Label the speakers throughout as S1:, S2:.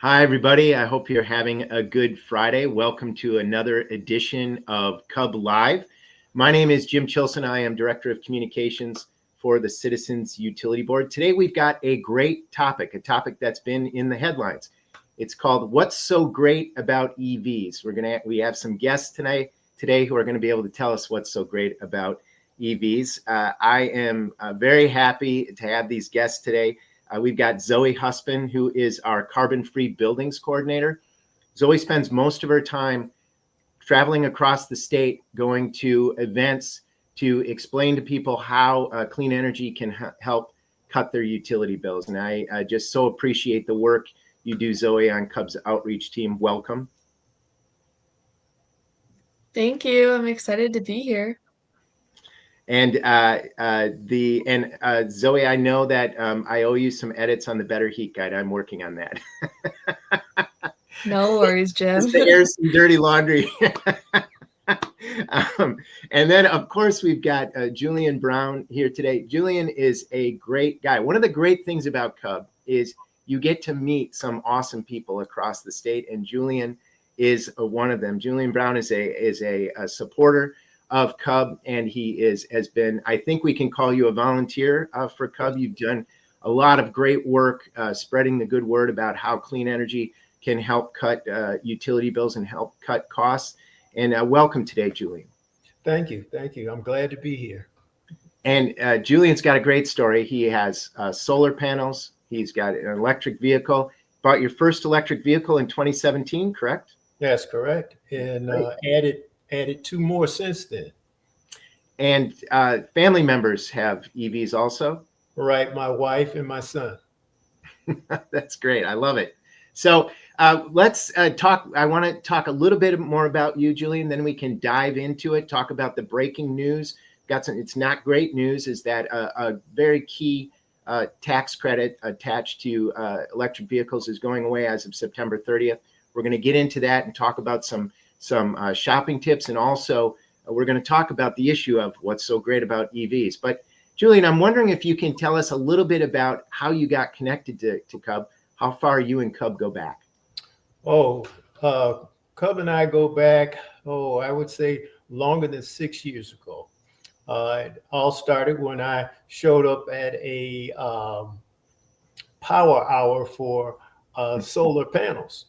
S1: Hi, everybody. I hope you're having a good Friday. Welcome to another edition of CUB Live. My name is Jim Chilsen. I am Director of Communications for the Citizens Utility Board. Today, we've got a great topic, a topic that's been in the headlines. It's called What's So Great About EVs? We have some guests today who are going to be able to tell us what's so great about EVs. I am very happy to have these guests today. We've got Zoe Huspen, who is our carbon-free buildings coordinator. Zoe spends most of her time traveling across the state, going to events to explain to people how clean energy can help cut their utility bills. And I just so appreciate the work you do, Zoe, on CUB's outreach team. Welcome.
S2: Thank you. I'm excited to be here.
S1: And Zoe, I know that I owe you some edits on the Better Heat Guide. I'm working on that.
S2: No worries, Jim.
S1: Just to air some dirty laundry. And then, of course, we've got Julian Brown here today. Julian is a great guy. One of the great things about CUB is you get to meet some awesome people across the state, and Julian is one of them. Julian Brown is a supporter of CUB, and he has been, I think we can call you a volunteer for CUB. You've done a lot of great work spreading the good word about how clean energy can help cut utility bills and help cut costs. And welcome today, Julian.
S3: Thank you. I'm glad to be here.
S1: And Julian's got a great story. He has solar panels. He's got an electric vehicle. Bought your first electric vehicle in 2017, correct?
S3: That's correct. And added two more since then.
S1: And family members have EVs also?
S3: Right, my wife and my son.
S1: That's great. I love it. So let's talk. I want to talk a little bit more about you, Julian, then we can dive into it, talk about the breaking news. It's not great news, is that a very key tax credit attached to electric vehicles is going away as of September 30th. We're going to get into that and talk about some shopping tips, and also we're going to talk about the issue of what's so great about EVs. But Julian, I'm wondering if you can tell us a little bit about how you got connected to CUB, how far you and CUB go back.
S3: CUB and I go back, I would say longer than 6 years ago. It all started when I showed up at a power hour for solar panels.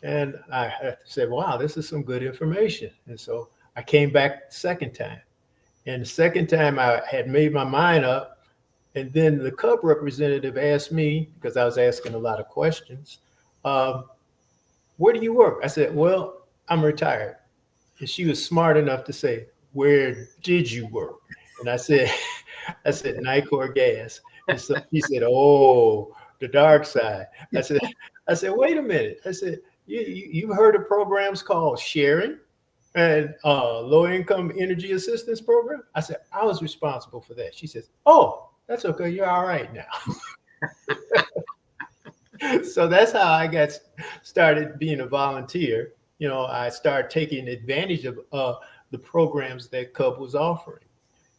S3: And I said, wow, this is some good information. And so I came back the second time. And the second time I had made my mind up. And then the CUB representative asked me, because I was asking a lot of questions, where do you work? I said, well, I'm retired. And she was smart enough to say, where did you work? And I said, Nicor Gas. And so he said, oh, the dark side. I said, wait a minute. I said, you've heard of programs called sharing and low-income energy assistance program? I said, I was responsible for that. She says, oh, that's okay. You're all right now. So that's how I got started being a volunteer. You know, I started taking advantage of the programs that CUB was offering.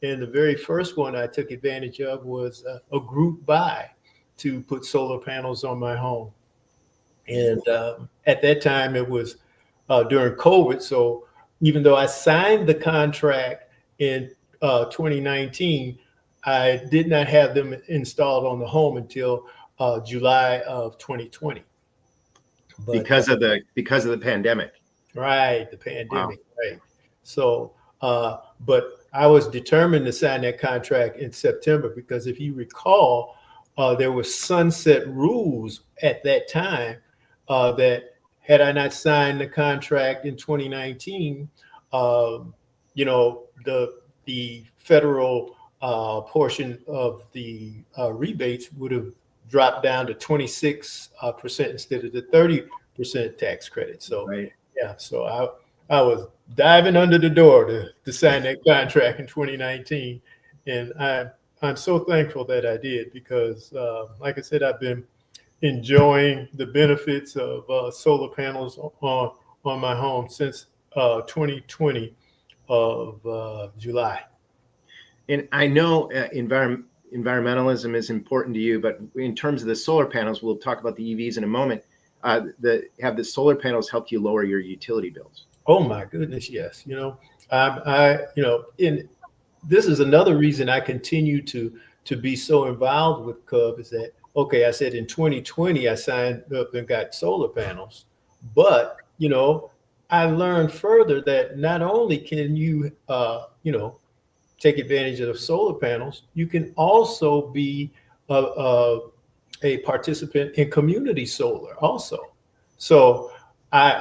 S3: And the very first one I took advantage of was a group buy to put solar panels on my home. And at that time, it was during COVID. So even though I signed the contract in 2019, I did not have them installed on the home until July of 2020. But,
S1: because of the pandemic.
S3: Right, the pandemic.
S1: Wow.
S3: Right. So, but I was determined to sign that contract in September because if you recall, there were sunset rules at that time that had I not signed the contract in 2019, the federal portion of the rebates would have dropped down to 26% instead of the 30% tax credit. So,
S1: right.
S3: Yeah, so I was diving under the door to sign that contract in 2019. And I'm so thankful that I did because, like I said, I've been enjoying the benefits of solar panels on my home since 2020 of July.
S1: And I know environmentalism is important to you, but in terms of the solar panels, we'll talk about the EVs in a moment. have the solar panels helped you lower your utility bills?
S3: Oh my goodness, yes. In this is another reason I continue to be so involved with CUB is that, okay, I said in 2020 I signed up and got solar panels, but I learned further that not only can you take advantage of solar panels, you can also be a participant in community solar also. So I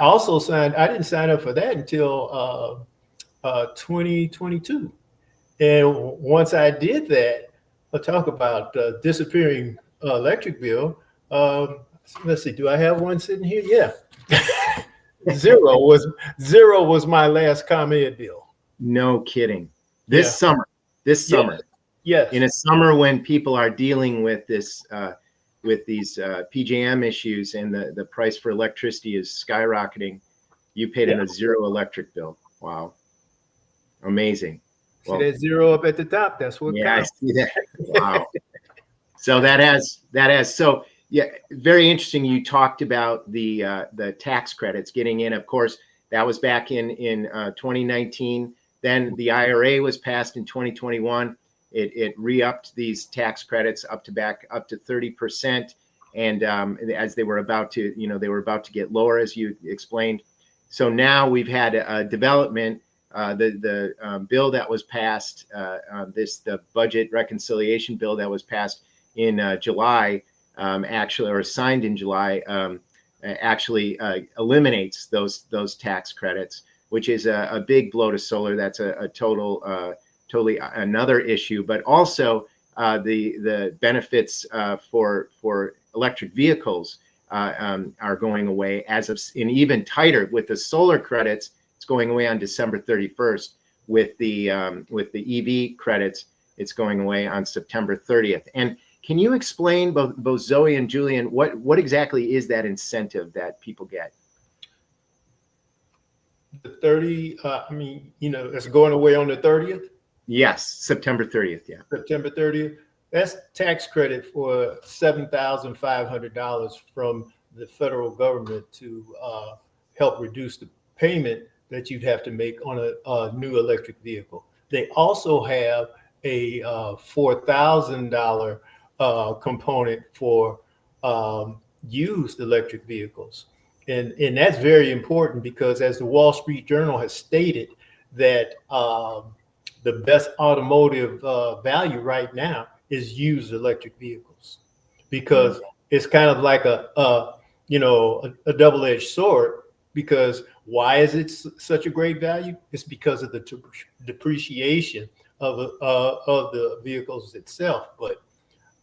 S3: didn't sign up for that until 2022. And once I did that, I'll talk about disappearing electric bill. Let's see, do I have one sitting here? Yeah. Zero was my last ComEd bill.
S1: No kidding. This summer.
S3: Yes.
S1: In a summer when people are dealing with this, with these PJM issues and the price for electricity is skyrocketing, you paid a zero electric bill. Wow. Amazing.
S3: See that zero up at the top? That's what counts.
S1: I see that. Wow. So that has so very interesting. You talked about the tax credits getting in. Of course, that was back in 2019. Then the IRA was passed in 2021. It re-upped these tax credits up to 30%. And as they were about to get lower, as you explained. So now we've had a development. The bill that was passed, the budget reconciliation bill that was passed in July, or signed in July, actually eliminates those tax credits, which is a big blow to solar. That's a totally another issue, but also the benefits for electric vehicles are going away and even tighter with the solar credits. It's going away on December 31st. With the EV credits, it's going away on September 30th. And can you explain, both Zoe and Julian, what exactly is that incentive that people get?
S3: The 30, it's going away on the 30th?
S1: Yes, September 30th, yeah.
S3: September 30th. That's tax credit for $7,500 from the federal government to help reduce the payment that you'd have to make on a new electric vehicle. They also have a $4,000 component for used electric vehicles. And that's very important because, as the Wall Street Journal has stated, that the best automotive value right now is used electric vehicles, because it's kind of like a double-edged sword. Because why is it such a great value? It's because of the depreciation of the vehicles itself. But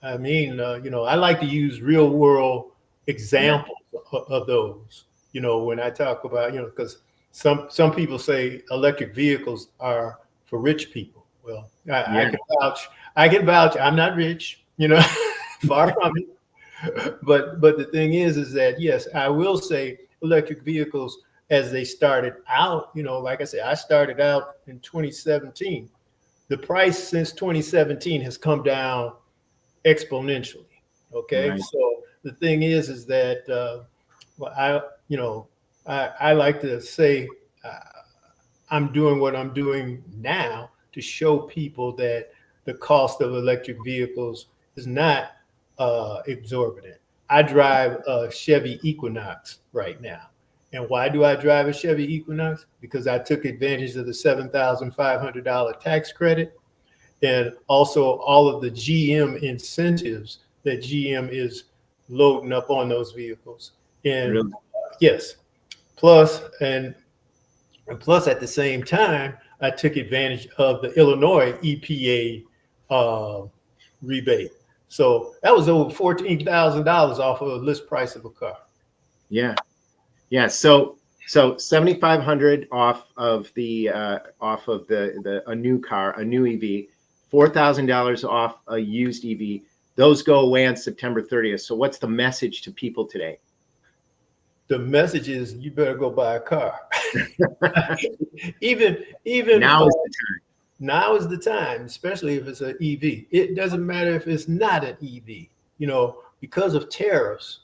S3: I mean, I like to use real world examples of those. When I talk about, because some people say electric vehicles are for rich people. Well, I can vouch. I'm not rich, far from it. But the thing is that, yes, I will say electric vehicles, as they started out, like I said, I started out in 2017. The price since 2017 has come down exponentially. Okay. Right. So the thing is that I like to say I'm doing what I'm doing now to show people that the cost of electric vehicles is not exorbitant. I drive a Chevy Equinox right now. And why do I drive a Chevy Equinox? Because I took advantage of the $7,500 tax credit, and also all of the GM incentives that GM is loading up on those vehicles. And really? Yes, plus at the same time, I took advantage of the Illinois EPA rebate. So that was over $14,000 off of the list price of a car.
S1: Yeah. So $7,500 off of a new car, a new EV, $4,000 off a used EV. Those go away on September 30th. So what's the message to people today?
S3: The message is you better go buy a car. even
S1: now is the time.
S3: Now is the time, especially if it's an EV. It doesn't matter if it's not an EV, because of tariffs,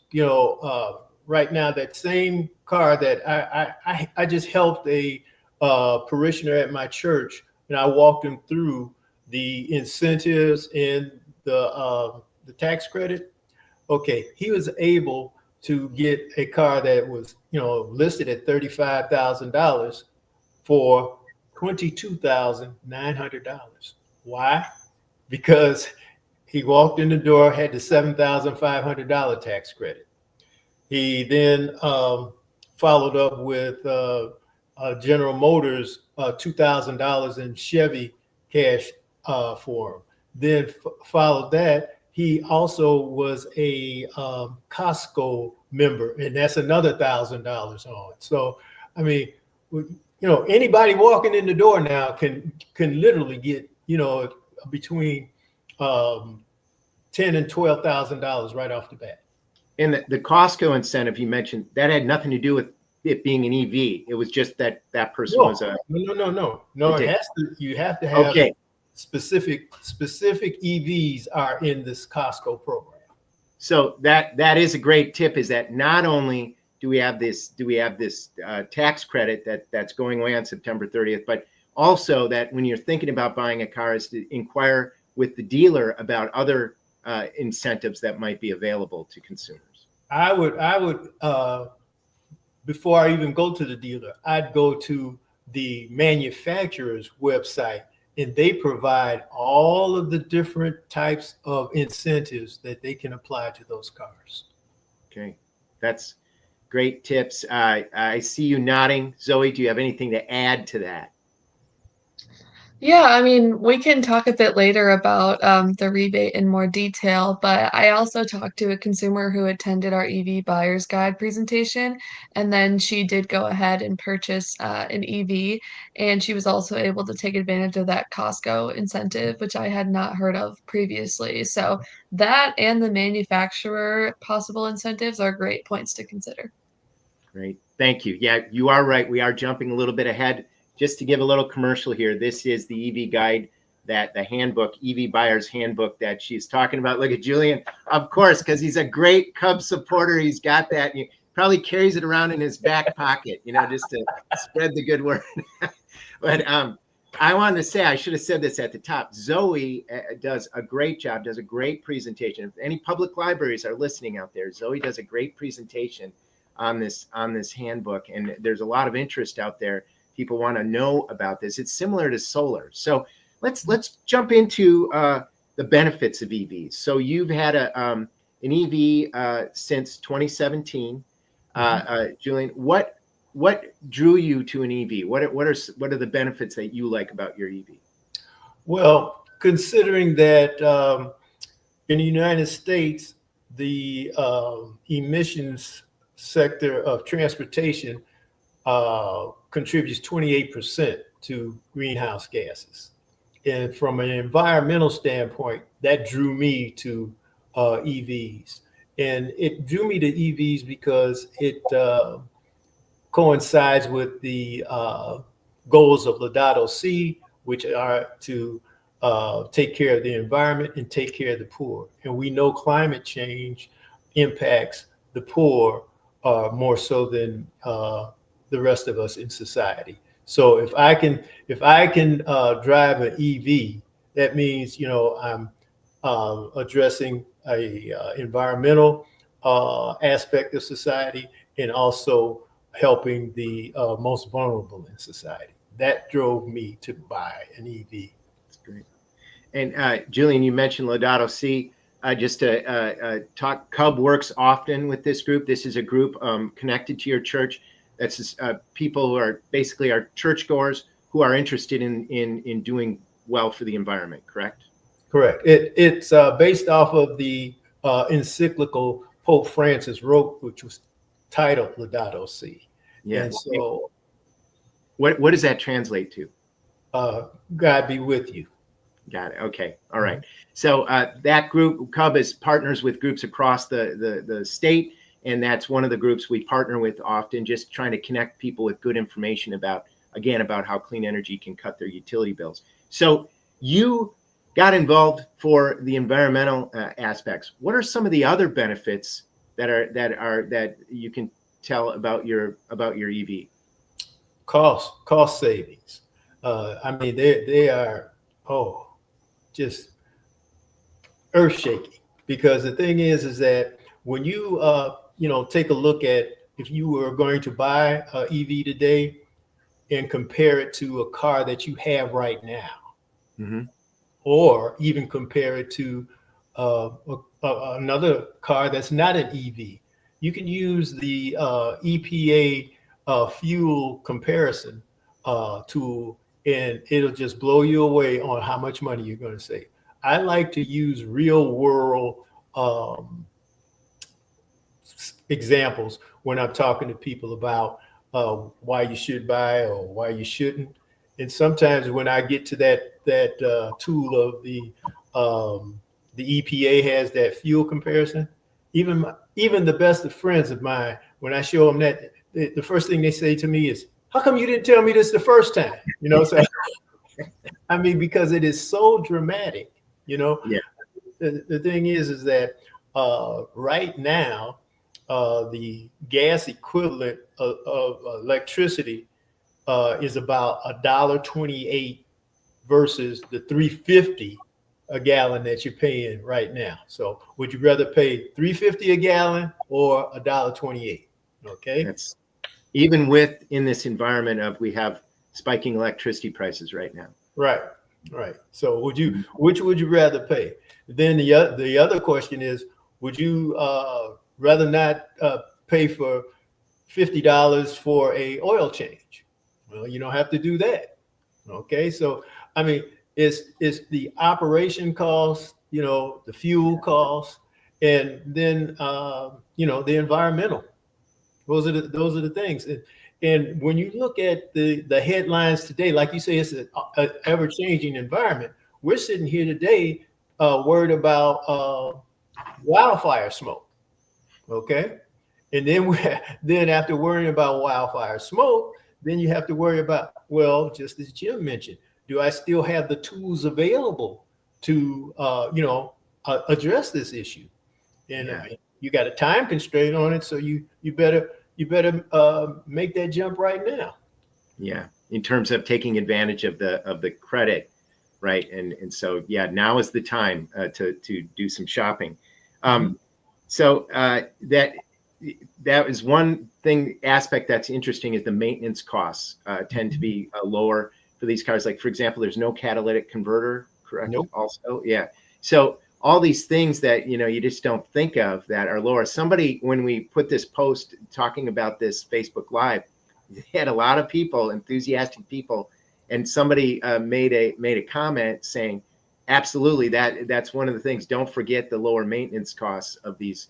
S3: right now, that same car that I just helped a parishioner at my church, and I walked him through the incentives and the tax credit. Okay, he was able to get a car that was, listed at $35,000 for $22,900. Why? Because he walked in the door, had the $7,500 tax credit. He then followed up with General Motors $2,000 in Chevy cash for him. Then followed that, he also was a Costco member, and that's another $1,000 on. So, I mean, anybody walking in the door now can literally get, between $10,000 and $12,000 right off the bat.
S1: And the Costco incentive you mentioned, that had nothing to do with it being an EV. It was just that person was a
S3: no. It has to. You have to have specific EVs are in this Costco program.
S1: So that is a great tip. Is that not only do we have this tax credit that's going away on September 30th, but also that when you're thinking about buying a car, is to inquire with the dealer about other incentives that might be available to consumers.
S3: I would before I even go to the dealer, I'd go to the manufacturer's website, and they provide all of the different types of incentives that they can apply to those cars.
S1: Okay, that's great tips. I see you nodding. Zoe, do you have anything to add to that?
S2: Yeah, I mean, we can talk a bit later about the rebate in more detail, but I also talked to a consumer who attended our EV Buyer's Guide presentation, and then she did go ahead and purchase an EV, and she was also able to take advantage of that Costco incentive, which I had not heard of previously. So that and the manufacturer possible incentives are great points to consider.
S1: Great, thank you. Yeah, you are right. We are jumping a little bit ahead. Just to give a little commercial here, this is the EV guide, that the handbook, EV Buyer's Handbook that she's talking about. Look at Julian, of course, because he's a great Cub supporter. He's got that. He probably carries it around in his back pocket, just to spread the good word. But I wanted to say, I should have said this at the top. Zoe does a great job, does a great presentation. If any public libraries are listening out there, Zoe does a great presentation on this handbook, and there's a lot of interest out there. People want to know about this. It's similar to solar. So let's jump into the benefits of EVs. So you've had an EV since 2017. Julian, what drew you to an EV? What are the benefits that you like about your EV?
S3: Well, considering that in the United States, the emissions sector of transportation contributes 28% to greenhouse gases. And from an environmental standpoint, that drew me to EVs. And it drew me to EVs because it coincides with the goals of Laudato Si, which are to take care of the environment and take care of the poor. And we know climate change impacts the poor more so than the rest of us in society. So if I can drive an EV, that means I'm addressing a environmental aspect of society and also helping the most vulnerable in society. That drove me to buy an EV.
S1: That's great. And Julian, you mentioned Laudato Si. Just to talk, CUB works often with this group. This is a group connected to your church. That's people who are basically our churchgoers who are interested in doing well for the environment, correct?
S3: Correct. It's based off of the encyclical Pope Francis wrote, which was titled Laudato Si.
S1: Yeah.
S3: And so
S1: what does that translate to?
S3: God be with you.
S1: Got it. Okay. All right. So that group, CUB, is partners with groups across the state. And that's one of the groups we partner with often, just trying to connect people with good information about how clean energy can cut their utility bills. So you got involved for the environmental aspects. What are some of the other benefits that you can tell about your EV?
S3: Cost savings. I mean, they are just earth shaking, because the thing is that when you take a look at, if you were going to buy a EV today and compare it to a car that you have right now,
S1: Mm-hmm.
S3: or even compare it to another car that's not an EV, you can use the EPA fuel comparison tool, and it'll just blow you away on how much money you're going to save. I like to use real world examples when I'm talking to people about why you should buy or why you shouldn't. And sometimes when I get to that tool of the EPA has that fuel comparison, even the best of friends of mine, when I show them that, the first thing they say to me is, "How come you didn't tell me this the first time?" So I mean, because it is so dramatic.
S1: Yeah.
S3: The thing is that right now, the gas equivalent of electricity is about $1.28 versus the $3.50 a gallon that you're paying right now. So would you rather pay $3.50 a gallon or $1.28? Okay.
S1: That's even in this environment of, we have spiking electricity prices right now.
S3: Right. So which would you rather pay? Then the other question is, would you rather not pay for $50 for a oil change? Well, you don't have to do that. Okay. So, I mean, it's the operation cost, the fuel cost, and then, the environmental. Those are the things. And when you look at the headlines today, like you say, it's an ever-changing environment. We're sitting here today worried about wildfire smoke. Okay. And then after worrying about wildfire smoke, then you have to worry about, well, just as Jim mentioned, do I still have the tools available to, address this issue? And you got a time constraint on it, so you better make that jump right now.
S1: Yeah, in terms of taking advantage of the credit, right? And so now is the time to do some shopping. So that is one aspect that's interesting, is the maintenance costs tend to be lower for these cars. Like, for example, there's no catalytic converter, correct?
S3: Nope.
S1: Also, yeah. So all these things that you just don't think of that are lower. Somebody, when we put this post talking about this Facebook Live, they had a lot of people, enthusiastic people, and somebody made a comment saying, absolutely, that's one of the things. Don't forget the lower maintenance costs of these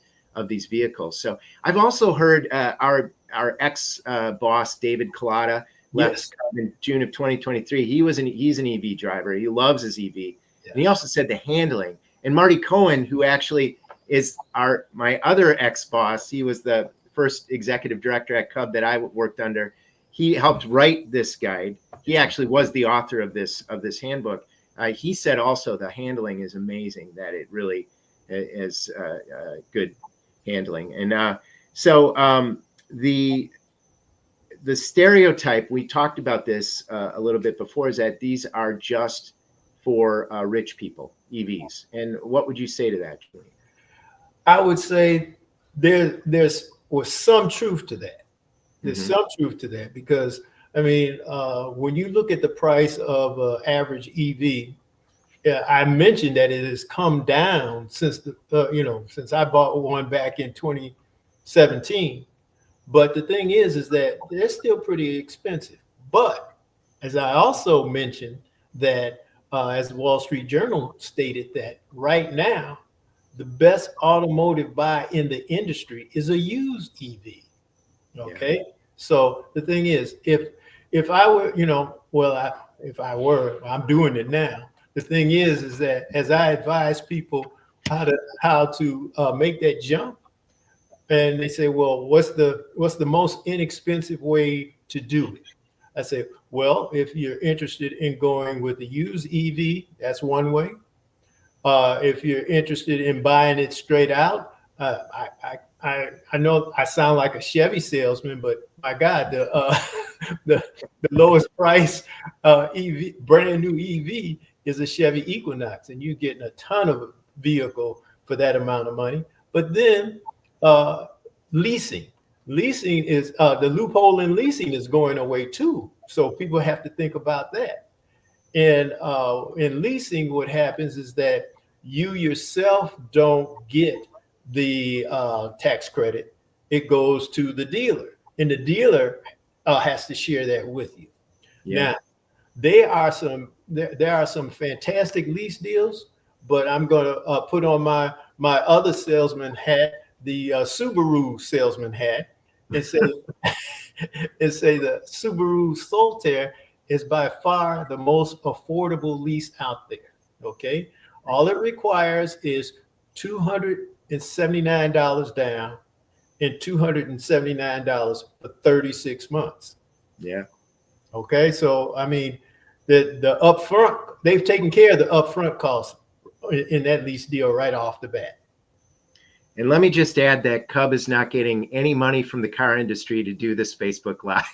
S1: vehicles. So I've also heard our ex boss David Collada left in June of 2023. He's an EV driver. He loves his EV, and he also said the handling. And Marty Cohen, who actually is my other ex boss, he was the first executive director at CUB that I worked under. He helped write this guide. He actually was the author of this handbook. He said also the handling is amazing, that it really is good handling. And so the stereotype, we talked about this a little bit before, is that these are just for rich people, EVs. And what would you say to that, Julian?
S3: I would say there was some truth to that. There's some truth to that, because I mean, when you look at the price of an average EV, I mentioned that it has come down since since I bought one back in 2017. But the thing is that they're still pretty expensive. But as I also mentioned that, as the Wall Street Journal stated, that right now, the best automotive buy in the industry is a used EV. Okay. Yeah. So the thing is, if I were, I'm doing it now. The thing is that as I advise people how to make that jump, and they say, well, what's the most inexpensive way to do it? I say, well, if you're interested in going with the used EV, that's one way. If you're interested in buying it straight out, I I know I sound like a Chevy salesman, but my God, the lowest price EV, brand new EV is a Chevy Equinox, and you're getting a ton of vehicle for that amount of money. But then leasing, leasing is the loophole in leasing is going away too. So people have to think about that. And in leasing, what happens is that you yourself don't get the tax credit. It goes to the dealer, and the dealer has to share that with you.
S1: Yeah.
S3: Now, there are some fantastic lease deals, but I'm going to put on my other salesman hat, the Subaru salesman hat, and say and say the Subaru Solterra is by far the most affordable lease out there. Okay, all it requires is $279 down and $279 for 36 months.
S1: Yeah.
S3: Okay, so I mean, the upfront, they've taken care of the upfront costs in that lease deal right off the bat.
S1: And let me just add that CUB is not getting any money from the car industry to do this Facebook Live.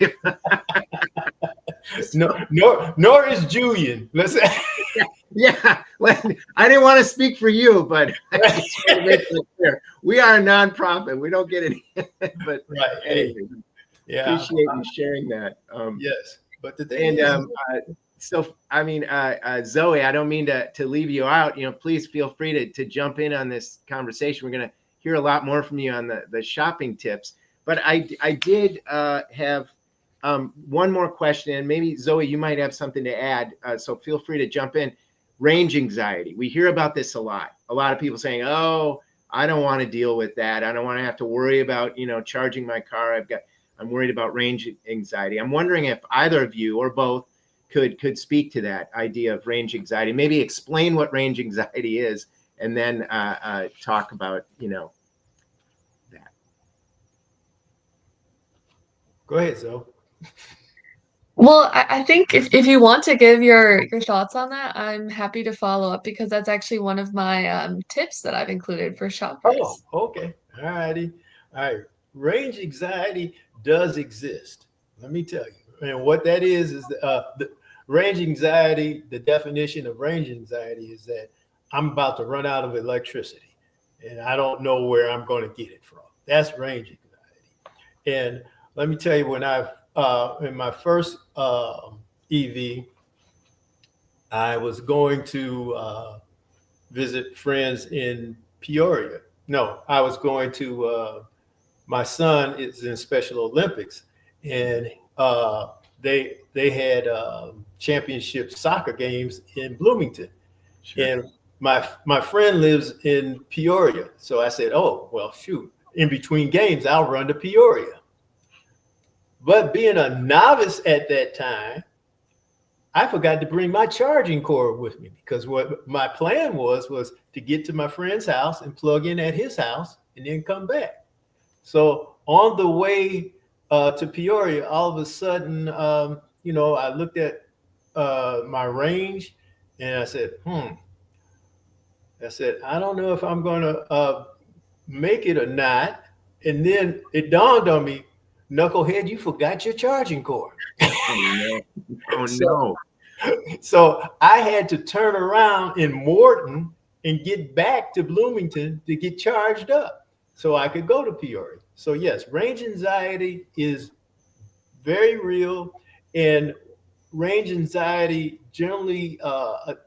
S3: Nor is Julian. Let's
S1: Yeah, I didn't want to speak for you, but I just want to make it clear. We are a nonprofit. We don't get any. But
S3: right.
S1: anyway,
S3: Yeah.
S1: appreciate you sharing that.
S3: Yes, but the thing
S1: so I mean, Zoe, I don't mean to leave you out. Please feel free to jump in on this conversation. We're going to hear a lot more from you on the shopping tips. But I did have one more question, and maybe Zoe, you might have something to add. So feel free to jump in. Range anxiety. We hear about this a lot. A lot of people saying, "Oh, I don't want to deal with that. I don't want to have to worry about charging my car. I'm worried about range anxiety." I'm wondering if either of you or both could speak to that idea of range anxiety. Maybe explain what range anxiety is, and then talk about that.
S3: Go ahead, Zoe.
S2: Well, I think if you want to give your thoughts on that, I'm happy to follow up because that's actually one of my tips that I've included for
S3: Oh,
S2: shoppers.
S3: okay. All righty. All right. Range anxiety does exist. Let me tell you. And what that is the range anxiety, the definition of range anxiety is that I'm about to run out of electricity and I don't know where I'm going to get it from. That's range anxiety. And let me tell you, when in my first EV, I was going to visit friends in Peoria. No, I was going to, my son is in Special Olympics, and they had championship soccer games in Bloomington.
S1: Sure.
S3: And my friend lives in Peoria. So I said, oh, well, shoot, in between games, I'll run to Peoria. But being a novice at that time, I forgot to bring my charging cord with me because what my plan was to get to my friend's house and plug in at his house and then come back. So on the way to Peoria, all of a sudden, I looked at my range and I said, I don't know if I'm going to make it or not. And then it dawned on me, knucklehead, you forgot your charging cord.
S1: Oh, no.
S3: So I had to turn around in Morton and get back to Bloomington to get charged up so I could go to Peoria. So yes, range anxiety is very real, and range anxiety generally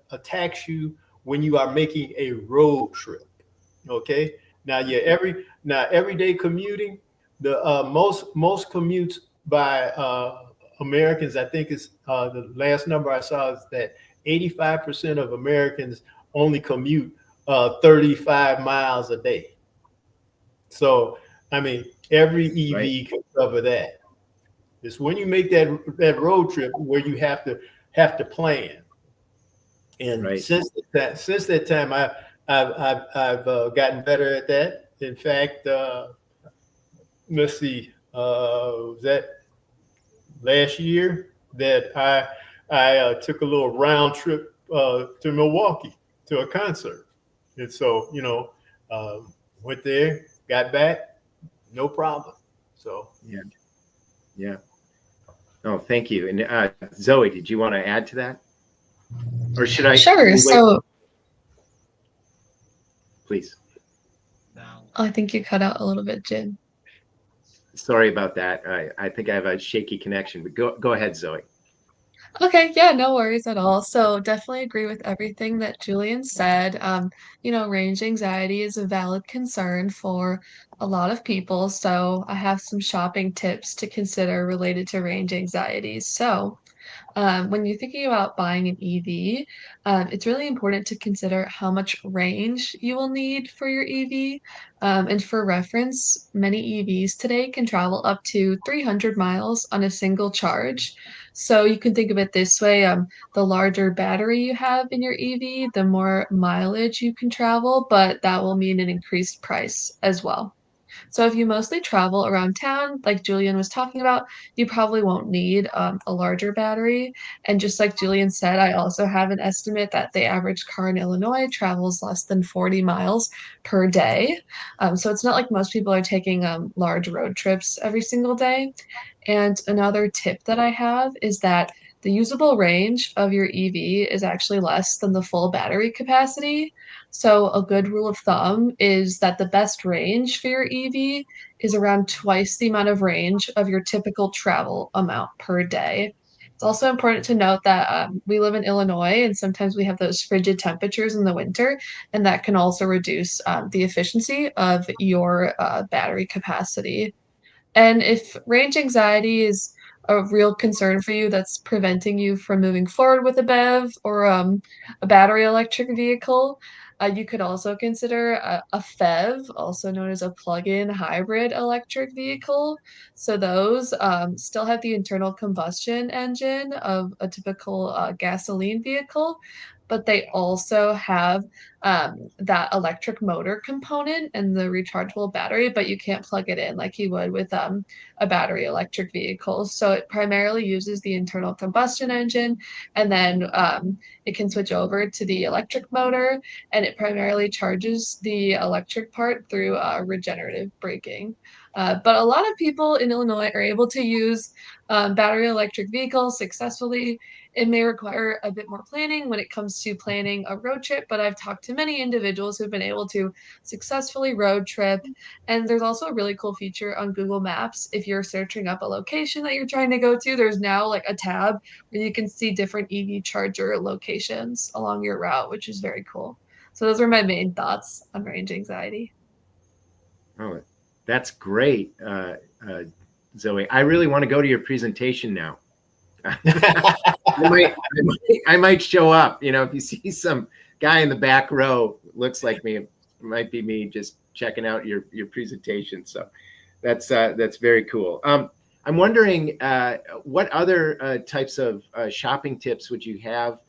S3: attacks you when you are making a road trip. Okay. Now, everyday commuting, the most commutes by Americans, I think is the last number I saw is that 85% of Americans only commute 35 miles a day. So, I mean, every EV can cover that. It's when you make that road trip where you have to plan. And since that time, I've gotten better at that. In fact, let's see, was that last year that I took a little round trip to Milwaukee to a concert, and so went there, got back, no problem. So
S1: yeah. Oh, thank you. And Zoe, did you want to add to that? Or should I
S2: Sure.
S1: wait?
S2: So
S1: Please.
S2: I think you cut out a little bit, Jim.
S1: Sorry about that. I think I have a shaky connection, but go ahead, Zoe.
S2: Okay, yeah, no worries at all. So definitely agree with everything that Julian said. Range anxiety is a valid concern for a lot of people. So I have some shopping tips to consider related to range anxiety. So when you're thinking about buying an EV, it's really important to consider how much range you will need for your EV. And for reference, many EVs today can travel up to 300 miles on a single charge. So you can think of it this way, the larger battery you have in your EV, the more mileage you can travel, but that will mean an increased price as well. So if you mostly travel around town, like Julian was talking about, you probably won't need a larger battery. And just like Julian said, I also have an estimate that the average car in Illinois travels less than 40 miles per day. So it's not like most people are taking large road trips every single day. And another tip that I have is that the usable range of your EV is actually less than the full battery capacity. So, a good rule of thumb is that the best range for your EV is around twice the amount of range of your typical travel amount per day. It's also important to note that we live in Illinois and sometimes we have those frigid temperatures in the winter, and that can also reduce the efficiency of your battery capacity. And if range anxiety is a real concern for you that's preventing you from moving forward with a BEV or a battery electric vehicle, you could also consider a FEV, also known as a plug-in hybrid electric vehicle. So those still have the internal combustion engine of a typical gasoline vehicle, but they also have that electric motor component and the rechargeable battery, but you can't plug it in like you would with a battery electric vehicle. So it primarily uses the internal combustion engine, and then it can switch over to the electric motor, and it primarily charges the electric part through regenerative braking. But a lot of people in Illinois are able to use battery electric vehicles successfully. It may require a bit more planning when it comes to planning a road trip, but I've talked to many individuals who've been able to successfully road trip. And there's also a really cool feature on Google Maps. If you're searching up a location that you're trying to go to, there's now like a tab where you can see different EV charger locations along your route, which is very cool. So those are my main thoughts on range anxiety.
S1: Oh, that's great, Zoe. I really want to go to your presentation now. I might show up. If you see some guy in the back row, looks like me, it might be me just checking out your presentation. So that's very cool. I'm wondering what other types of shopping tips would you have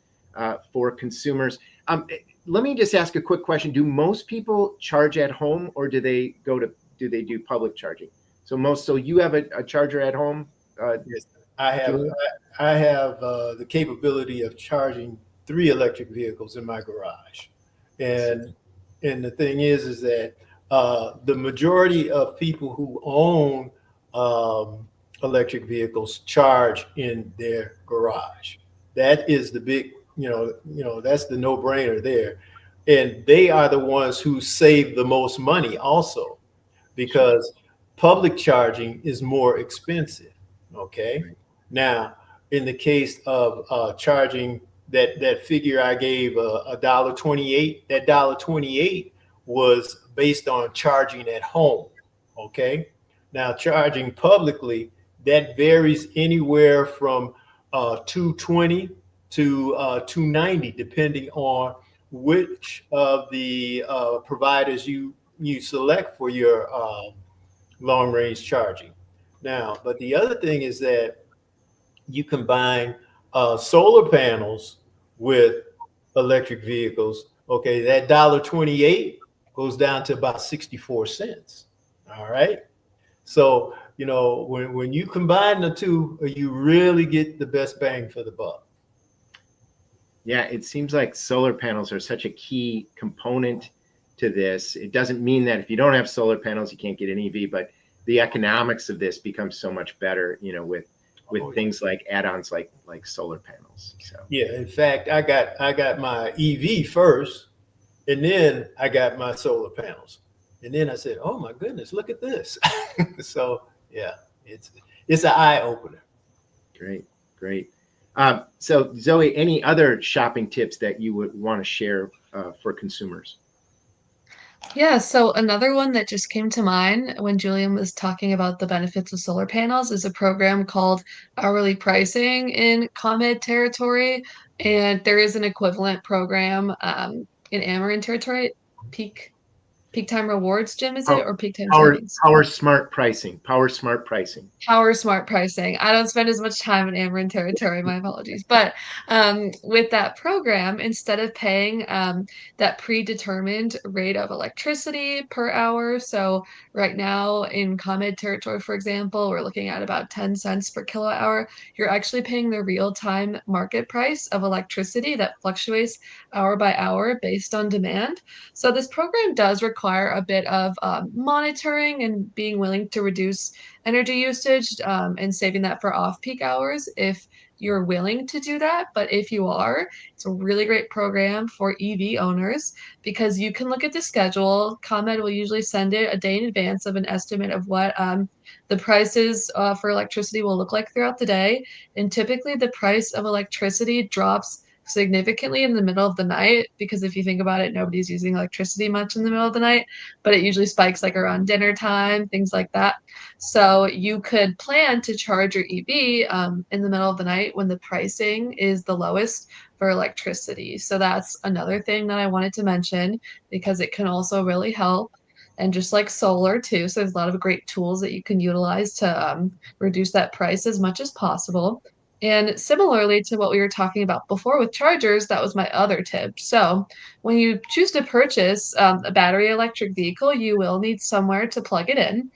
S1: for consumers? Let me just ask a quick question. Do most people charge at home, or do they do public charging? So you have a charger at home?
S3: Yes, I have. I have the capability of charging 3 electric vehicles in my garage, and the thing is that the majority of people who own electric vehicles charge in their garage. That is the big, that's the no-brainer there, and they are the ones who save the most money also, because public charging is more expensive. Okay.
S1: Right.
S3: Now, in the case of charging, that figure I gave, $1.28, that $1.28 was based on charging at home. Okay. Now, charging publicly, that varies anywhere from 220 to 290, depending on which of the providers you select for your long range charging. Now, but the other thing is that you combine solar panels with electric vehicles. Okay, that $1.28 goes down to about 64 cents. All right. So, when you combine the two, you really get the best bang for the buck.
S1: Yeah, it seems like solar panels are such a key component to this. It doesn't mean that if you don't have solar panels, you can't get an EV, but the economics of this become so much better, you know, with things like add-ons like solar panels. So
S3: yeah, in fact, I got my EV first, and then I got my solar panels, and then I said, "Oh my goodness, look at this!" So yeah, it's an eye opener.
S1: Great. So Zoe, any other shopping tips that you would want to share for consumers?
S2: Yeah, so another one that just came to mind when Julian was talking about the benefits of solar panels is a program called hourly pricing in ComEd territory. And there is an equivalent program in Ameren territory, peak peak time rewards, Jim, is it? Or peak time savings?
S1: Power smart pricing. Power smart pricing.
S2: Power smart pricing. I don't spend as much time in Ameren territory, my apologies. But with that program, instead of paying that predetermined rate of electricity per hour, so right now in ComEd territory, for example, we're looking at about 10 cents per kilowatt hour, you're actually paying the real-time market price of electricity that fluctuates hour by hour based on demand. So this program does require a bit of monitoring and being willing to reduce energy usage and saving that for off-peak hours if you're willing to do that. But if you are, it's a really great program for EV owners because you can look at the schedule. ComEd will usually send it a day in advance of an estimate of what the prices for electricity will look like throughout the day. And typically the price of electricity drops significantly in the middle of the night because if you think about it, nobody's using electricity much in the middle of the night, but it usually spikes like around dinner time, things like that. So you could plan to charge your EV in the middle of the night when the pricing is the lowest for electricity. So that's another thing that I wanted to mention because it can also really help. And just like solar too, so there's a lot of great tools that you can utilize to reduce that price as much as possible. And similarly to what we were talking about before with chargers, that was my other tip. So when you choose to purchase a battery electric vehicle, you will need somewhere to plug it in.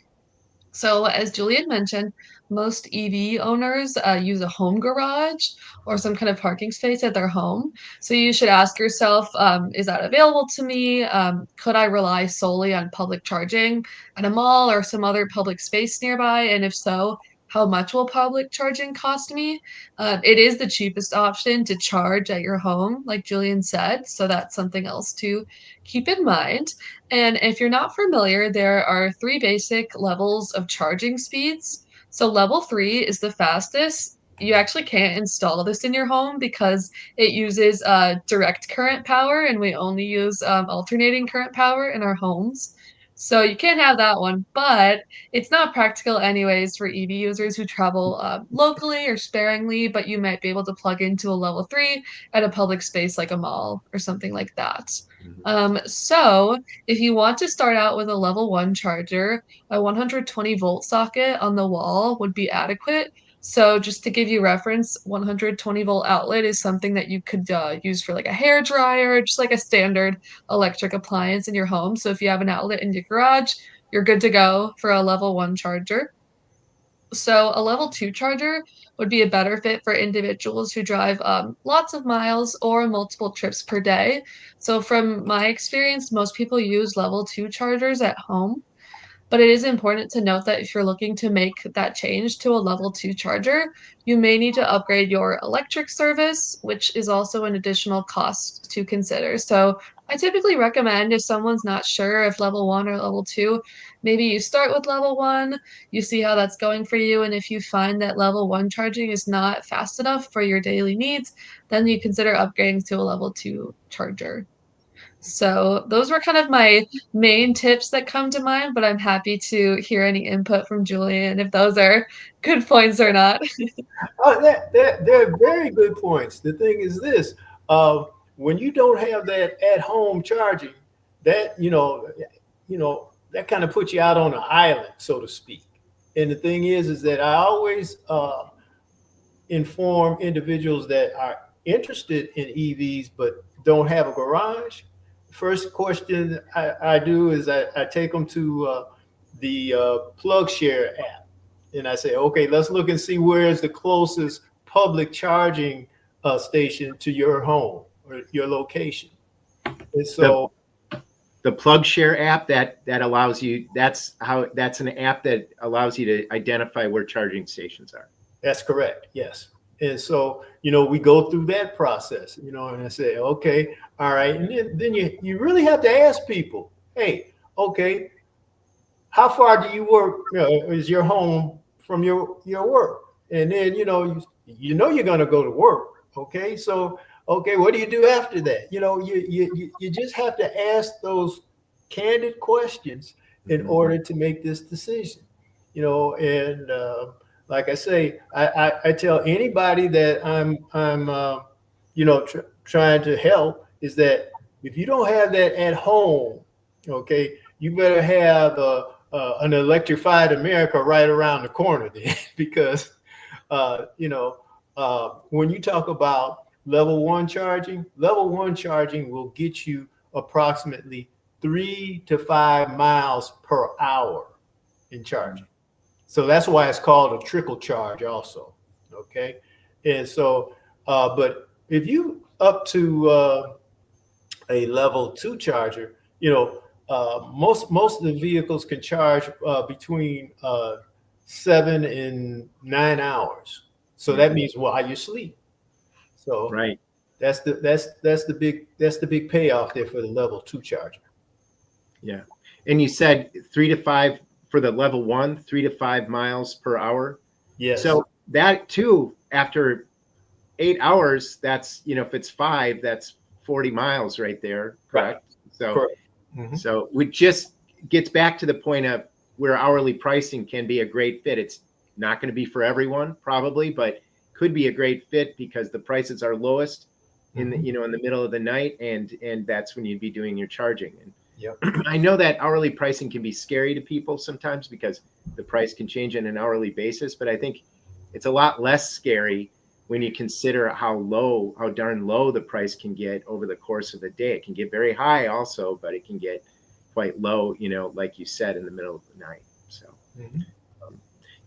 S2: So, as Julian mentioned, most EV owners use a home garage or some kind of parking space at their home. So, you should ask yourself, is that available to me? Could I rely solely on public charging at a mall or some other public space nearby? And if so, how much will public charging cost me? It is the cheapest option to charge at your home, like Julian said. So, that's something else to keep in mind. And if you're not familiar, there are three basic levels of charging speeds. So level 3 is the fastest. You actually can't install this in your home because it uses direct current power, and we only use alternating current power in our homes. So you can't have that one, but it's not practical anyways for EV users who travel locally or sparingly, but you might be able to plug into a level 3 at a public space like a mall or something like that. So if you want to start out with a level 1 charger, a 120 volt socket on the wall would be adequate. So just to give you reference, 120 volt outlet is something that you could use for like a hair dryer, just like a standard electric appliance in your home. So if you have an outlet in your garage, you're good to go for a level 1 charger. So a level 2 charger would be a better fit for individuals who drive lots of miles or multiple trips per day. So from my experience, most people use level 2 chargers at home. But it is important to note that if you're looking to make that change to a level 2 charger, you may need to upgrade your electric service, which is also an additional cost to consider. So I typically recommend if someone's not sure if level 1 or level 2, maybe you start with level 1, you see how that's going for you, and if you find that level 1 charging is not fast enough for your daily needs, then you consider upgrading to a level 2 charger. So those were kind of my main tips that come to mind, but I'm happy to hear any input from Julian if those are good points or not.
S3: Oh, they're very good points. The thing is this: uh, when you don't have that at-home charging, that that kind of puts you out on an island, so to speak. And the thing is that I always inform individuals that are interested in EVs but don't have a garage. First question I do is I take them to the PlugShare app, and I say, okay, let's look and see where is the closest public charging station to your home or your location. And so
S1: the Plug Share app that allows you. That's an app that allows you to identify where charging stations are.
S3: That's correct. Yes. And so, we go through that process, and I say, okay, all right. And then you really have to ask people, hey, okay, how far do you work? Is your home from your work? And then, you're going to go to work. Okay. So, okay, what do you do after that? You just have to ask those candid questions in order to make this decision, and, like I say, I tell anybody that I'm trying to help is that if you don't have that at home, okay, you better have an electrified America right around the corner then, because when you talk about level one charging will get you approximately 3 to 5 miles per hour in charging. So that's why it's called a trickle charge also. Okay. And so, but if you up to a level 2 charger, most of the vehicles can charge between 7 and 9 hours. So that means while you sleep. So
S1: right.
S3: That's the big payoff there for the level 2 charger.
S1: Yeah. And you said 3 to 5 for the level 1, 3 to 5 miles per hour.
S3: Yes.
S1: So that too, after 8 hours, that's, if it's 5, that's 40 miles right there. Correct. Right. So, correct. So it just gets back to the point of where hourly pricing can be a great fit. It's not going to be for everyone probably, but could be a great fit because the prices are lowest in the, in the middle of the night. And that's when you'd be doing your charging. And
S3: yep.
S1: I know that hourly pricing can be scary to people sometimes because the price can change on an hourly basis, but I think it's a lot less scary when you consider how darn low the price can get over the course of a day. It can get very high also, but it can get quite low, like you said, in the middle of the night. So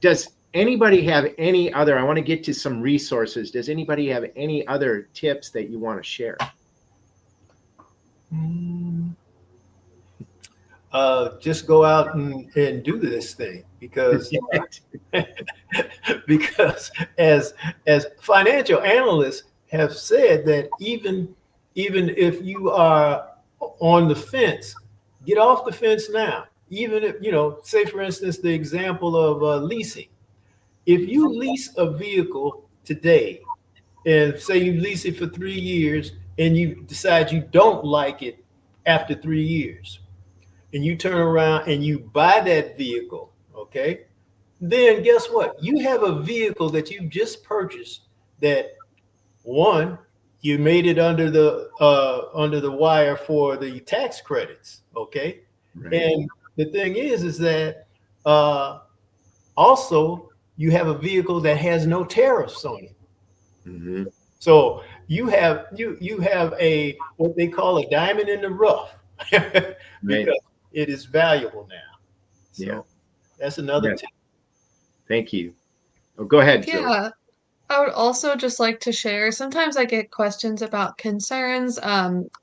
S1: does anybody have any other, I want to get to some resources. Does anybody have any other tips that you want to share?
S3: Just go out and do this thing because because as financial analysts have said that even if you are on the fence, get off the fence now. Even if, say for instance, the example of leasing. If you lease a vehicle today and say you lease it for 3 years and you decide you don't like it after 3 years, and you turn around and you buy that vehicle, okay, then guess what? You have a vehicle that you just purchased that, one, you made it under the wire for the tax credits, okay? Right. And the thing is that also you have a vehicle that has no tariffs on it. So you have a what they call a diamond in the rough because it is valuable now. So that's another tip.
S1: Thank you. Oh, go ahead,
S2: Zoe. Yeah. I would also just like to share, sometimes I get questions about concerns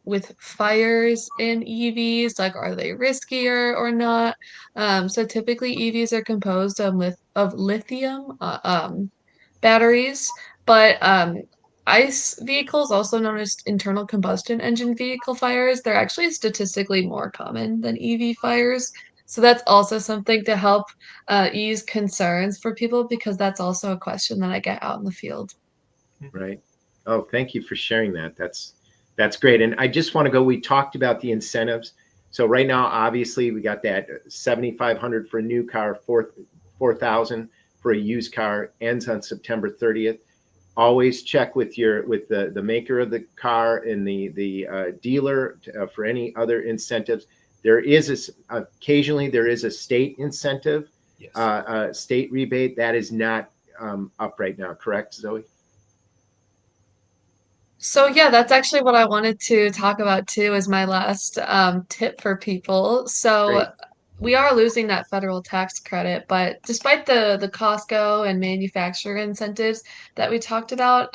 S2: with fires in EVs, like are they riskier or not? So typically EVs are composed of lithium batteries, but ICE vehicles, also known as internal combustion engine vehicle fires, they're actually statistically more common than EV fires. So that's also something to help ease concerns for people, because that's also a question that I get out in the field.
S1: Right. Oh, thank you for sharing that. That's great. And I just want to go, we talked about the incentives. So right now, obviously, we got that $7,500 for a new car, $4,000 for a used car, ends on September 30th. Always check with the maker of the car and the dealer for any other incentives. There is occasionally there is a state incentive, state rebate that is not up right now. Correct, Zoe?
S2: So yeah, that's actually what I wanted to talk about too, as my last tip for people. So great. We are losing that federal tax credit, but despite the Costco and manufacturer incentives that we talked about,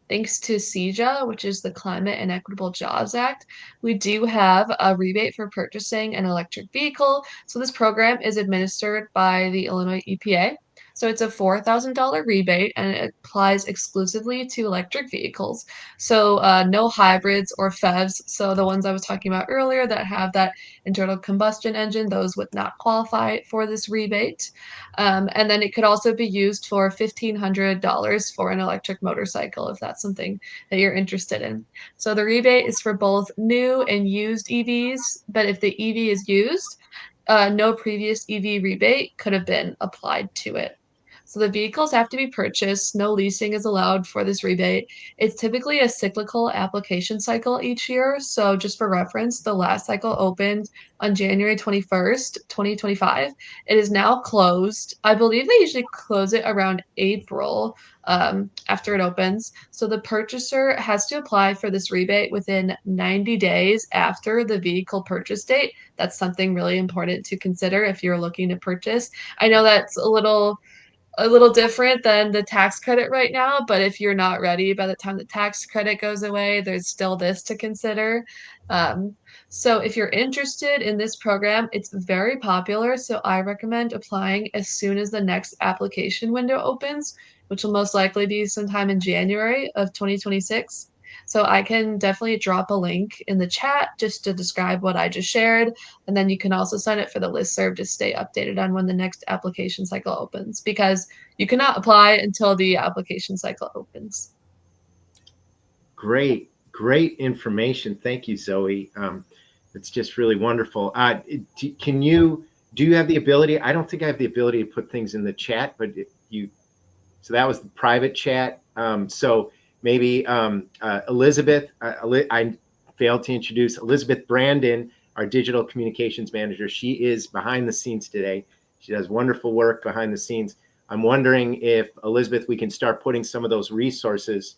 S2: thanks to CEJA, which is the Climate and Equitable Jobs Act, we do have a rebate for purchasing an electric vehicle. So this program is administered by the Illinois EPA. So it's a $4,000 rebate and it applies exclusively to electric vehicles. So no hybrids or PHEVs. So the ones I was talking about earlier that have that internal combustion engine, those would not qualify for this rebate. And then it could also be used for $1,500 for an electric motorcycle if that's something that you're interested in. So the rebate is for both new and used EVs, but if the EV is used, no previous EV rebate could have been applied to it. So the vehicles have to be purchased. No leasing is allowed for this rebate. It's typically a cyclical application cycle each year. So just for reference, the last cycle opened on January 21st, 2025. It is now closed. I believe they usually close it around April after it opens. So the purchaser has to apply for this rebate within 90 days after the vehicle purchase date. That's something really important to consider if you're looking to purchase. I know that's a little different than the tax credit right now, but if you're not ready by the time the tax credit goes away, there's still this to consider. Um, so if you're interested in this program, it's very popular. So I recommend applying as soon as the next application window opens, which will most likely be sometime in January of 2026. So I can definitely drop a link in the chat just to describe what I just shared. And then you can also sign up for the listserv to stay updated on when the next application cycle opens because you cannot apply until the application cycle opens.
S1: Great information. Thank you, Zoe. It's just really wonderful. Do you have the ability? I don't think I have the ability to put things in the chat, but so that was the private chat. So maybe Elizabeth, I failed to introduce Elizabeth Brandon, our digital communications manager. She is behind the scenes today. She does wonderful work behind the scenes. I'm wondering if, Elizabeth, we can start putting some of those resources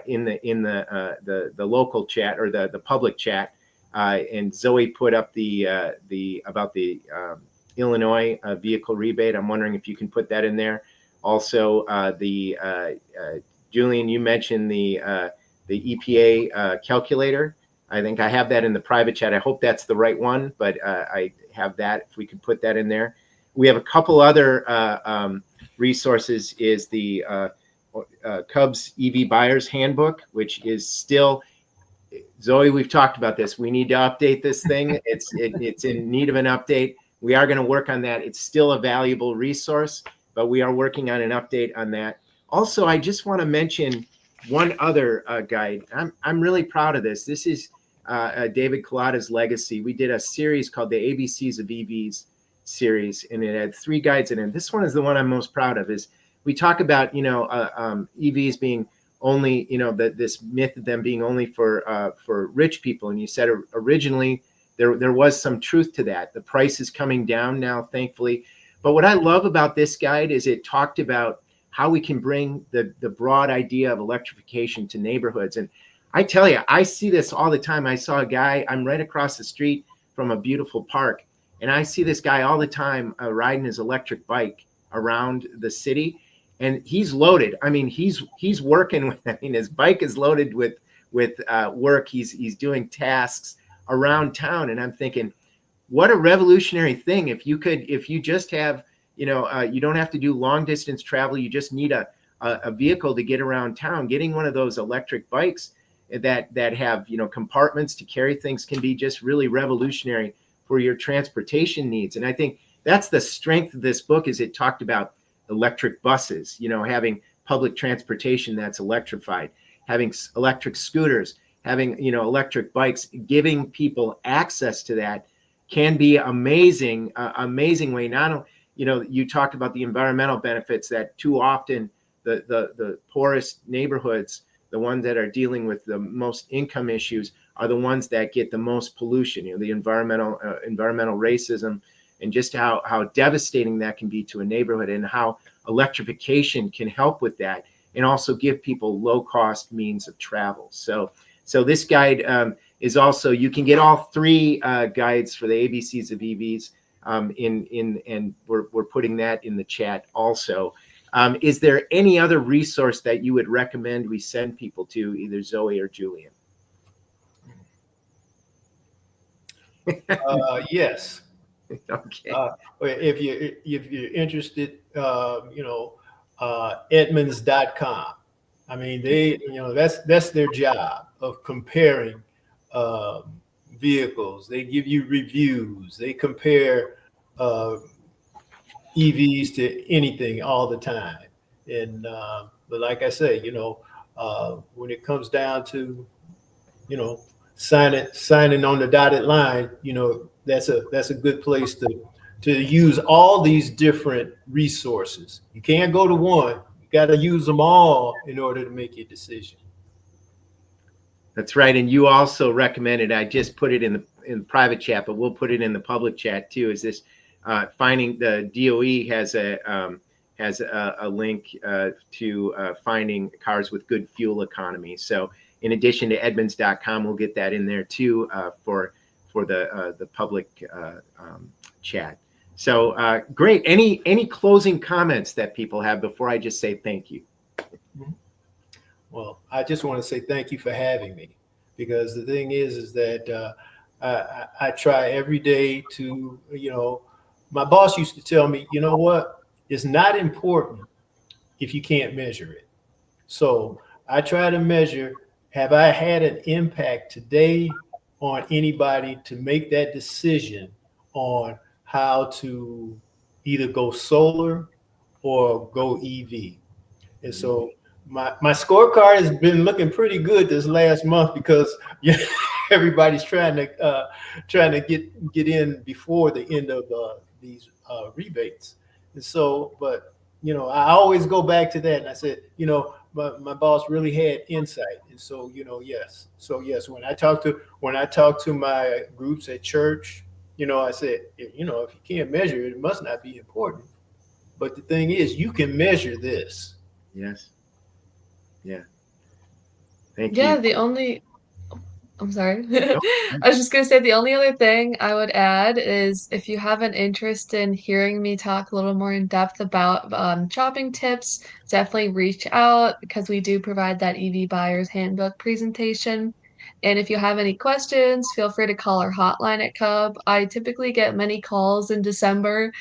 S1: in the local chat or the public chat. And Zoe put up the about the Illinois vehicle rebate. I'm wondering if you can put that in there. Also, Julian, you mentioned the EPA calculator. I think I have that in the private chat. I hope that's the right one, but I have that. If we could put that in there. We have a couple other resources. Is the CUB's EV Buyer's Handbook, which is still, Zoe, we've talked about this. We need to update this thing. It's in need of an update. We are going to work on that. It's still a valuable resource, but we are working on an update on that. Also, I just want to mention one other guide. I'm really proud of this. This is David Collada's legacy. We did a series called the ABCs of EVs series, and it had 3 guides in it. This one is the one I'm most proud of. Is we talk about EVs being only this myth of them being only for rich people, and you said originally there was some truth to that. The price is coming down now, thankfully. But what I love about this guide is it talked about how we can bring the broad idea of electrification to neighborhoods. And I tell you, I see this all the time. I saw a guy, I'm right across the street from a beautiful park, and I see this guy all the time riding his electric bike around the city, and he's loaded. I mean, he's working with, I mean, his bike is loaded with work. He's doing tasks around town, and I'm thinking, what a revolutionary thing. If you just have, you don't have to do long distance travel. You just need a vehicle to get around town. Getting one of those electric bikes that have, compartments to carry things can be just really revolutionary for your transportation needs. And I think that's the strength of this book, is it talked about electric buses, having public transportation that's electrified, having electric scooters, having, electric bikes, giving people access to that can be amazing way. Not only, you talked about the environmental benefits that too often the poorest neighborhoods, the ones that are dealing with the most income issues, are the ones that get the most pollution. The environmental racism, and just how devastating that can be to a neighborhood, and how electrification can help with that, and also give people low cost means of travel. So this guide is also, you can get all 3 guides for the ABCs of EVs and we're putting that in the chat also. Is there any other resource that you would recommend we send people to, either Zoe or Julian?
S3: Yes.
S1: Okay.
S3: If you're interested, Edmunds.com. I mean, that's their job of comparing vehicles. They give you reviews. They compare EVs to anything all the time. And but like I say, when it comes down to signing on the dotted line, that's a good place to use all these different resources. You can't go to one. You got to use them all in order to make your decision.
S1: That's right. And you also recommended, I just put it in the private chat, but we'll put it in the public chat too, is this finding, the DOE has a link to finding cars with good fuel economy. So in addition to Edmunds.com, we'll get that in there too for the public chat. So great. Any closing comments that people have before I just say thank you?
S3: Well, I just want to say thank you for having me, because the thing is that I try every day to, my boss used to tell me, you know what, it's not important if you can't measure it. So I try to measure, have I had an impact today on anybody to make that decision on how to either go solar or go EV. And so my scorecard has been looking pretty good this last month, because everybody's trying to get in before the end of these rebates. And so, but I always go back to that, and I said, my boss really had insight. And so, yes. So yes, when I talk to my groups at church, I said, if you can't measure it, it must not be important. But the thing is, you can measure this.
S1: Yes. Yeah. Thank you.
S2: Yeah, I'm sorry. I was just going to say the only other thing I would add is, if you have an interest in hearing me talk a little more in depth about shopping tips, definitely reach out, because we do provide that EV Buyer's Handbook presentation. And if you have any questions, feel free to call our hotline at CUB. I typically get many calls in December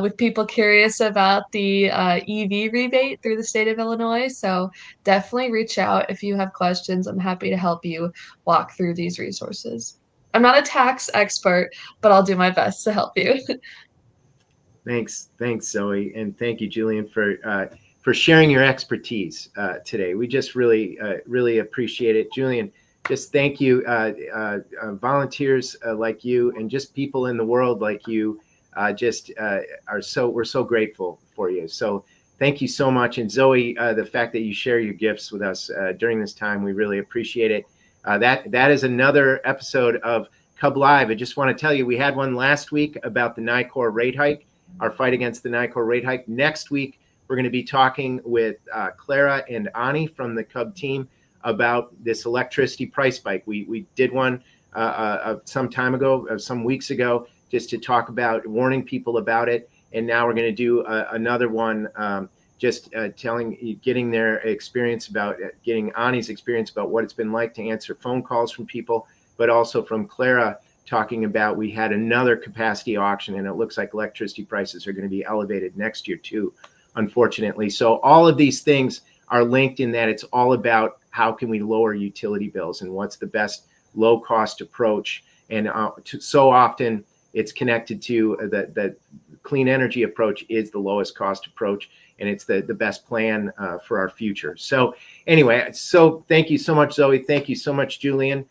S2: with people curious about the EV rebate through the state of Illinois. So definitely reach out if you have questions. I'm happy to help you walk through these resources. I'm not a tax expert, but I'll do my best to help you.
S1: Thanks, Zoe, and thank you, Julian, for sharing your expertise today. We just really appreciate it, Julian. Just thank you, volunteers like you, and just people in the world like you. We're so grateful for you. So thank you so much, and Zoe, the fact that you share your gifts with us during this time, we really appreciate it. That is another episode of CUB Live. I just want to tell you, we had one last week about the NICOR rate hike, our fight against the NICOR rate hike. Next week, we're going to be talking with Clara and Ani from the CUB team about this electricity price spike. We did one some time ago, some weeks ago, just to talk about, warning people about it. And now we're going to do another one, getting their experience about, getting Ani's experience about what it's been like to answer phone calls from people, but also from Clara talking about, we had another capacity auction, and it looks like electricity prices are going to be elevated next year too, unfortunately. So all of these things are linked in that it's all about how can we lower utility bills and what's the best low cost approach. And so often it's connected to the clean energy approach is the lowest cost approach, and it's the best plan for our future. So anyway, so thank you so much, Zoe. Thank you so much, Julian.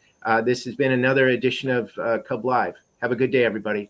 S1: This has been another edition of CUB Live. Have a good day, everybody.